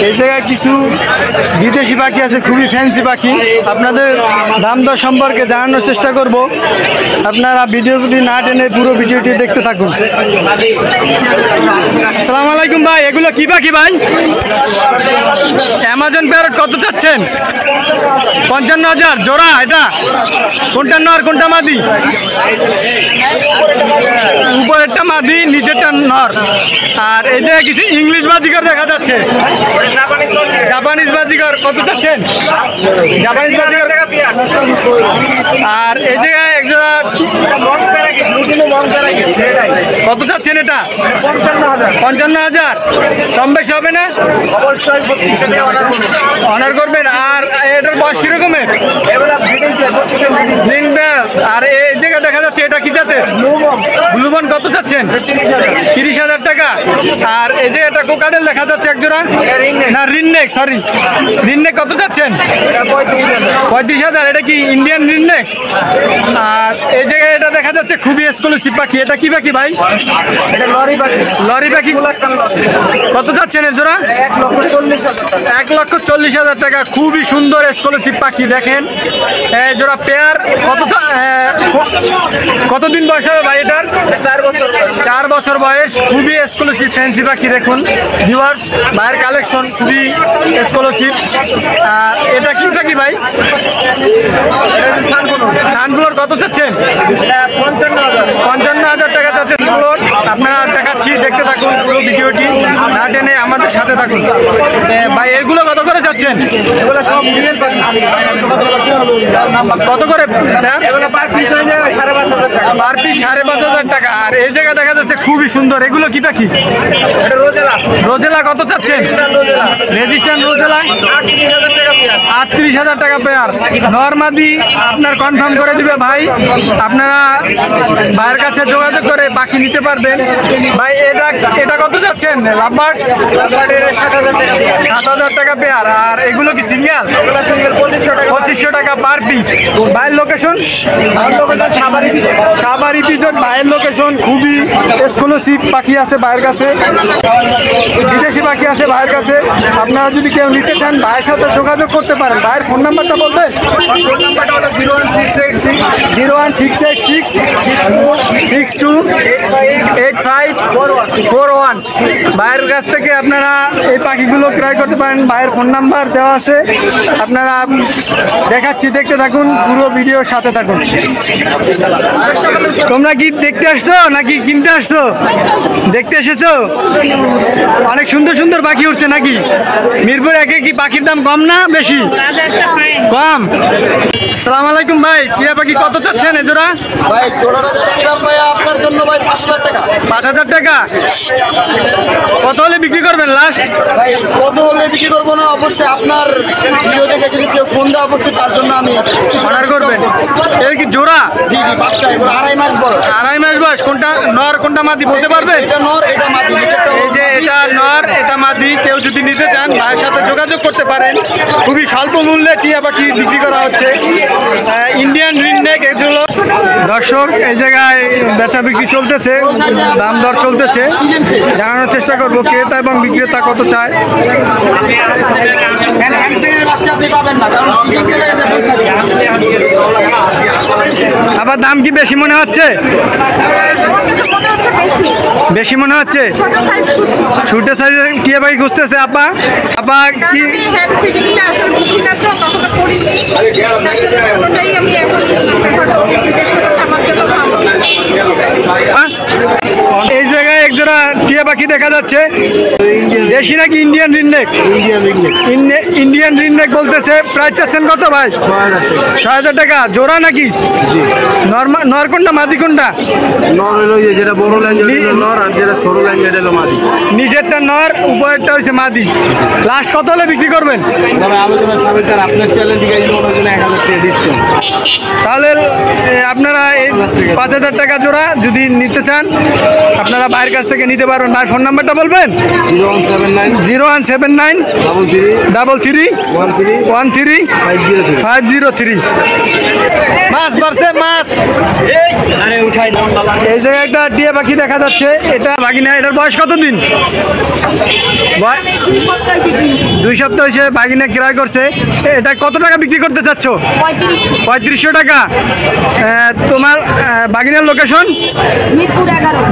এই জায়গায় কিছু বিদেশি পাখি আছে, খুবই ফ্যান্সি পাখি। আপনাদের দাম দর সম্পর্কে জানানোর চেষ্টা করব। আপনারা ভিডিওটি না টেনে পুরো ভিডিওটি দেখতে থাকুন। আসসালামু আলাইকুম ভাই, এগুলো কি পাখি ভাই? অ্যামাজন প্যারট কত চাচ্ছেন? 55,000 জোড়া। এটা কোনটা নর কোনটা মাদি? উপরেরটা মাদি, নিচেরটা নর। আর এই যে কিছু ইংলিশ বাজিকর দেখা যাচ্ছে, জাপানিজ বাজিকর কত চাচ্ছেন? জাপানিজ বাজিকর। আর এই জায়গায় একজোড়া কত চাচ্ছেন? এটা 55,000। কম বেশি হবে না? অনার করবেন। আর এটার বয়স কিরকমের? আর এই জায়গায় দেখা যাচ্ছে এটা কি জাতের? ব্লুবন। কত চাচ্ছেন? 30,000 টাকা। আর এই যে এটা কোকাডেল দেখা যাচ্ছে একজোড়া, না রিননেক, সরি রিননেক কত চাচ্ছেন? 35,000। এটা কি ইন্ডিয়ান রিননেক? আর এই জায়গায় এটা দেখা যাচ্ছে খুবই এক্সক্লুসিভ পাখি। এটা কি পাখি ভাই? লরি পাখি। কত চাচ্ছেন এর জোড়া? 1,40,000 টাকা। খুবই সুন্দর এক্সক্লুসিভ পাখি। দেখেন এই জোড়া পেয়ার। কতদিন বয়স হবে ভাই এটার? 4 বছর বয়স। খুবই এক্সক্লুসিভ ফ্যান্সি পাখি। দেখুন ভিউয়ার্স, ভাইয়ের কালেকশন খুবই এক্সক্লুসিভ। এটা কি পাখি ভাই? সানগুলোর কত চাচ্ছেন? 55,000 টাকা চাচ্ছেন সানগুলোর। আপনারা দেখাচ্ছি, দেখতে থাকুন পুরো ভিডিওটি, না টেনে আমাদের সাথে থাকুন। ভাই এগুলো কত করে চাচ্ছেন? কত করে? পার পিস 5,500 টাকা। আর এই জায়গায় দেখা যাচ্ছে খুবই সুন্দর। এগুলো কি পাখি? রোজেলা। কত চাচ্ছেন? রেজিস্ট্যান্ট রোজেলা 38,000 টাকা পেয়ার। নরমাদি আপনার কনফার্ম করে দিবে ভাই। আপনারা ভাইয়ের কাছে যোগাযোগ করে পাখি নিতে পারবেন। ভাই এটা কত যাচ্ছেন? লাভবার্ড 7,000 টাকা পেয়ার। আর এগুলো কি সিঙ্গেল? 2500 টাকা পার পিস। ভাইয়ের লোকেশন? সাভারি পিজন ভাইয়ের লোকেশন। খুবই এক্সক্লুসিভ পাখি আছে ভাইয়ের কাছে, বিদেশি পাখি আছে ভাইয়ের কাছে। আপনারা যদি কেউ নিতে চান ভাইয়ের সাথে যোগাযোগ করতে পারেন। ভাইয়ের ফোন নাম্বারটা বলবেন? 01666628541। ভাইয়ের কাছ থেকে আপনারা এই পাখিগুলো ক্রয় করতে পারেন। ভাইয়ের ফোন নাম্বার দেওয়া আছে। আপনারা দেখাচ্ছি, দেখতে থাকুন, পুরো ভিডিওর সাথে থাকুন। তোমরা কি দেখতে আসছো নাকি কিনতে আসছো? দেখতে এসেছো? অনেক সুন্দর সুন্দর পাখি উঠছে নাকি? মিরপুর একে কি পাখির দাম কম না বেশি? কম। আসসালামু আলাইকুম ভাই, টিয়া পাখি কত চাচ্ছেন এ জোড়া? ভাই জোড়াটা যাচ্ছিলাম ভাই আপনার জন্য ভাই 5,000 টাকা। 5,000 টাকা। কত হলে বিক্রি করবেন লাস্ট? ভাই কত হলে বিক্রি করবো না, অবশ্যই আপনার ভিডিও দেখে যদি কেউ ফোন দেয় অবশ্যই তার জন্য আমি অর্ডার করবেন। এর কি জোড়া? জি জি, বাচ্চা এবার 2.5 মাস বয়স। 2.5 মাস বয়স। কোনটা নর কোনটা মাদি বলতে পারবেন? এটা নর এটা মাদি। এই যে এটা নর এটা মাদি। কেউ যদি নিতে চান ভাইয়ের সাথে যোগাযোগ করতে পারেন। খুবই স্বল্প মূল্যে টিয়া পাখি বিক্রি করা হচ্ছে। ইন্ডিয়ান রিননেক এগুলো। দর্শক এই জায়গায় বেচা বিক্রি চলতেছে, দাম দর চলতেছে। জানানোর চেষ্টা করবো ক্রেতা এবং বিক্রেতা কত চায়। আবার দাম কি বেশি মনে হচ্ছে? বেশি মনে হচ্ছে। ছোট সাইজের টিয়া পাখি খুঁজতেছে আপা। আপা কি এই জায়গায় একজোড়া টিয়া পাখি দেখা যাচ্ছে। দেশি নাকি ইন্ডিয়ান রিননেক? ইন্ডিয়ান রিননেক বলতেছে। প্রাইস চাচ্ছেন কত ভাই? 6,000 টাকা জোড়া নাকি? নর কোনটা মাদি কোনটা? নর হলো যেটা বড় লাইন নর, আর যেটা ছোট লাইন যেটা হলো মাদি। নিজেরটা নর, উপরেরটা হচ্ছে মাদি। লাস্ট কত হলে বিক্রি করবেন? আলোচনা সাপেক্ষে আপনার চ্যানেল থেকে 1,000 টাকা ডিসকাউন্ট। তাহলে আপনারা এই 5,000 টাকা জোড়া যদি নিতে চান আপনারা ভাইয়ের কাছ থেকে নিতে পারবেন। ভাইয়ের ফোন নাম্বারটা বলবেন? 0179 33 13 503। মাছ বাড়ছে মাছ। আরে উঠাই দাম। এই জায়গায় একটা টিয়া পাখি দেখা যাচ্ছে, এটা বাগিনা। এটার বয়স কতদিন? 2 সপ্তাহ হয়েছে বাগিনা ক্রয় করছে। এটা কত টাকা বিক্রি করতে চাচ্ছ? 3500 টাকা। তোমার বাগিনার লোকেশন?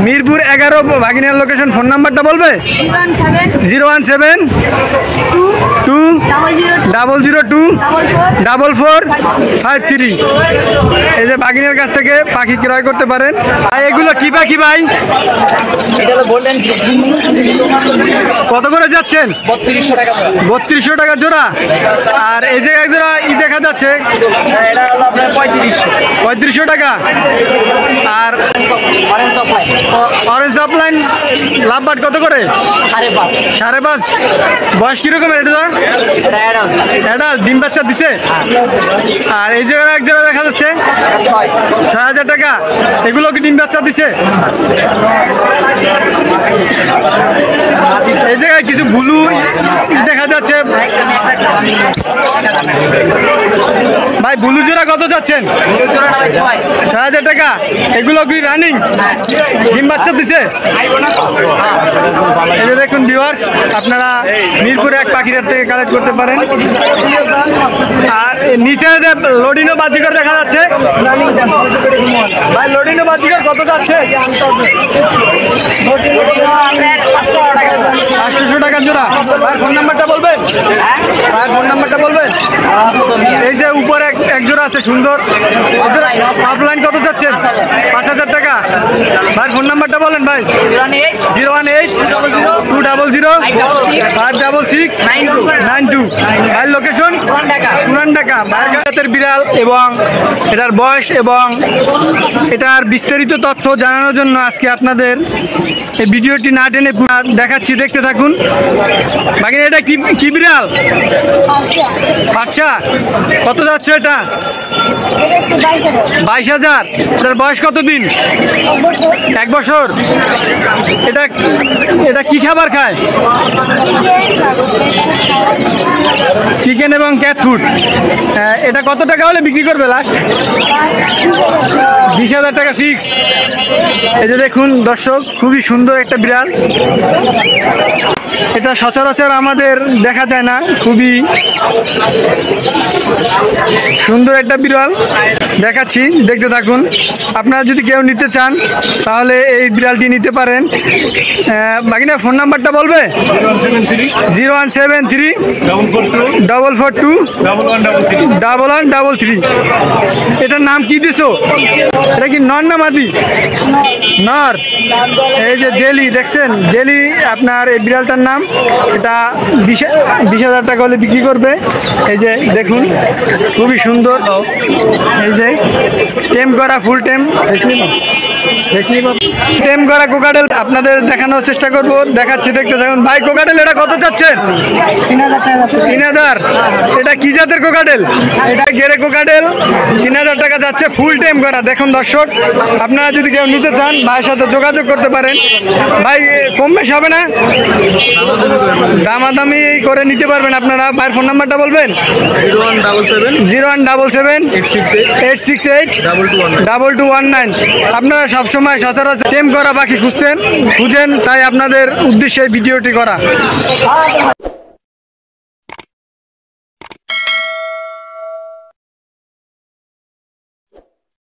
মিরপুর 11 বাগিনার লোকেশন। ফোন নাম্বারটা বলবে? 017 2 002 4453। এই যে বাগিনের কাছ থেকে পাখি ক্রয় করতে পারেন। আর এগুলো কি পাখি ভাই? কত করে যাচ্ছেন? 3200 টাকা জোড়া। আর এই যে এক জোড়া দেখা যাচ্ছে, 3500 টাকা। আর অরেঞ্জ অফলাইন লাভবার্ড কত করে? 5.5। বয়স কিরকমের এটা? অ্যাডাল্ট, ডিম বাচ্চা দিছে। আর এই জায়গায় এক জায়গায় দেখা যাচ্ছে 6000 টাকা। এগুলো কি ডিম বাচ্চা দিছে? এই জায়গায় কিছু ব্লু দেখা যাচ্ছে ভাই। ব্লু জোড়া কত যাচ্ছেন? 6000 টাকা। এগুলো কি রানিং? ডিম বাচ্চা দিছে? এই যে দেখুন ভিউয়ার্স, আপনারা মিরপুর 1 পাখির থেকে কালেক্ট করতে পারেন। আর নিচে যে লোডিনো বাজিকর দেখা যাচ্ছে ভাই, লোডিনো বাজিকর কত যাচ্ছে? 500 টাকা জোড়া। ভাই ফোন নাম্বারটা বলবেন? ভাই ফোন নাম্বারটা বলবেন? এই যে উপরে এক জোড়া আছে সুন্দর, অফলাইন কত যাচ্ছেন? 5000 টাকা। ভাই ফোন নাম্বারটা বলেন ভাই? 018 200 56692। ভাই লোকেশন? পুরান ঢাকা। ভাইয়ের বিড়াল এবং এটার বয়স এবং এটার বিস্তারিত তথ্য জানানোর জন্য আজকে আপনাদের এই ভিডিওটি না টেনে দেখাচ্ছি, দেখতে থাকুন। বাকি এটা কি বিড়াল? আচ্ছা, কত যাচ্ছে এটা? 22000। এটার বয়স কতদিন? 1 বছর। এটা কি খাবার খায়? চিকেন এবং ক্যাট ফুড। এটা কত টাকা হলে বিক্রি করবে লাস্ট? 20000 টাকা ফিক্সড। এই যে দেখুন দর্শক, খুবই সুন্দর একটা বিড়াল। এটা সচরাচর আমাদের দেখা যায় না, খুবই সুন্দর একটা বিড়াল দেখাচ্ছি, দেখতে থাকুন। আপনারা যদি কেউ নিতে চান তাহলে এই বিড়ালটি নিতে পারেন। বাকিনা ফোন নাম্বারটা বলবে? 0173 442 1133। এটার নাম কি দিছো? এটা কি নর না মাদি? নর। এই যে জেলি দেখছেন, জেলি আপনার এই বিড়ালটার নাম। এটা 20,000 টাকা হলে বিক্রি করবে। এই যে দেখুন, খুবই সুন্দর। এই যে টেম করা, ফুল টেম টেম করা কোকাটেল আপনাদের দেখানোর চেষ্টা করব, দেখাচ্ছি, দেখতে থাকুন। ভাই কোকাটেল এটা কত চাচ্ছেন? 3000। এটা কি জাতের কোকাটেল? এটা গেরে কোকাটেল। 3000 টাকা যাচ্ছে, ফুল টেম করা। দেখুন দর্শক, আপনারা যদি কেউ নিতে চান ভাইয়ের সাথে যোগাযোগ করতে পারেন। ভাই কম বেশি হবে না? দামাদামি করে নিতে পারবেন আপনারা। ভাইয়ের ফোন নাম্বারটা বলবেন? 0177 868 2219। আপনারা সবসময় সচরাচর টেম করা পাখি খুঁজেন, তাই আপনাদের উদ্দেশ্যে ভিডিওটি করা।